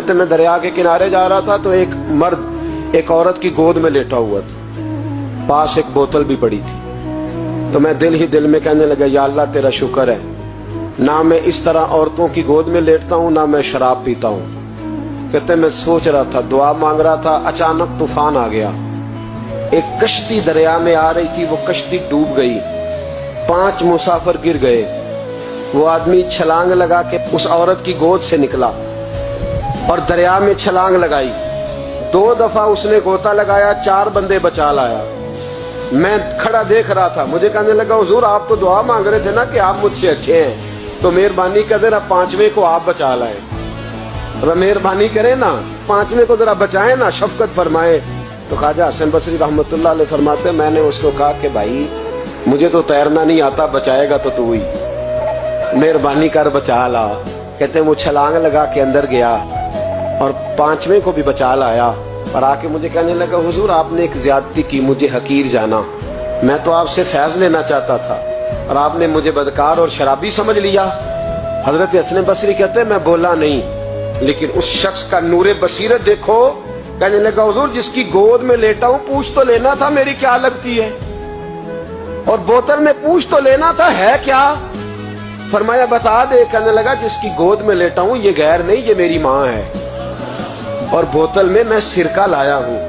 کہتے میں دریا کے کنارے جا رہا تھا تو ایک مرد ایک عورت کی گود میں لیٹا ہوا تھا، پاس ایک بوتل بھی پڑی تھی. تو میں دل ہی دل میں کہنے لگا یا اللہ تیرا شکر ہے، نہ میں اس طرح عورتوں کی گود میں لیٹتا ہوں، نہ میں شراب پیتا ہوں. کہتے میں سوچ رہا تھا، دعا مانگ رہا تھا، اچانک طوفان آ گیا. ایک کشتی دریا میں آ رہی تھی، وہ کشتی ڈوب گئی، 5 مسافر گر گئے. وہ آدمی چھلانگ لگا کے اس عورت کی گود سے نکلا اور دریا میں چھلانگ لگائی. 2 دفعہ اس نے غوطہ لگایا، 4 بندے بچا لایا. میں کھڑا دیکھ رہا تھا، مجھے کہنے لگا حضور آپ تو دعا مانگ رہے تھے نا کہ آپ مجھ سے اچھے ہیں، تو مہربانی کر ذرا 5ویں کو آپ بچا لائیں. مہربانی کریں نا، 5ویں کو ذرا بچائیں نا، شفقت فرمائیں. تو خواجہ حسن بصری رحمۃ اللہ علیہ فرماتے میں نے اس کو کہا کہ بھائی مجھے تو تیرنا نہیں آتا، بچائے گا تو ہی، مہربانی کر بچا لا. کہتے ہیں وہ چھلانگ لگا کے اندر گیا اور 5ویں کو بھی بچا لایا اور آ کے مجھے کہنے لگا حضور آپ نے ایک زیادتی کی، مجھے حقیر جانا، میں تو آپ سے فیض لینا چاہتا تھا اور آپ نے مجھے بدکار اور شرابی سمجھ لیا. حضرت حسن بصری کہتے ہیں میں بولا نہیں، لیکن اس شخص کا نور بصیرت دیکھو. کہنے لگا حضور جس کی گود میں لیٹا ہوں پوچھ تو لینا تھا میری کیا لگتی ہے، اور بوتل میں پوچھ تو لینا تھا ہے کیا. فرمایا بتا دے. کہنے لگا جس کی گود میں لیٹا ہوں یہ غیر نہیں، یہ میری ماں ہے، اور بوتل میں میں سرکہ لایا ہوں.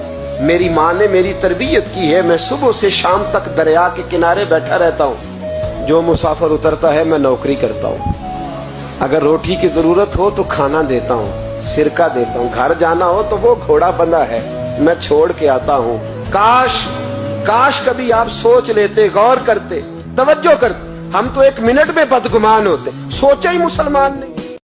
میری ماں نے میری تربیت کی ہے، میں صبح سے شام تک دریا کے کنارے بیٹھا رہتا ہوں، جو مسافر اترتا ہے میں نوکری کرتا ہوں. اگر روٹی کی ضرورت ہو تو کھانا دیتا ہوں، سرکہ دیتا ہوں، گھر جانا ہو تو وہ گھوڑا بندھا ہے میں چھوڑ کے آتا ہوں. کاش کبھی آپ سوچ لیتے، غور کرتے، توجہ کرتے. ہم تو 1 منٹ میں بدگمان ہوتے، سوچا ہی مسلمان نہیں.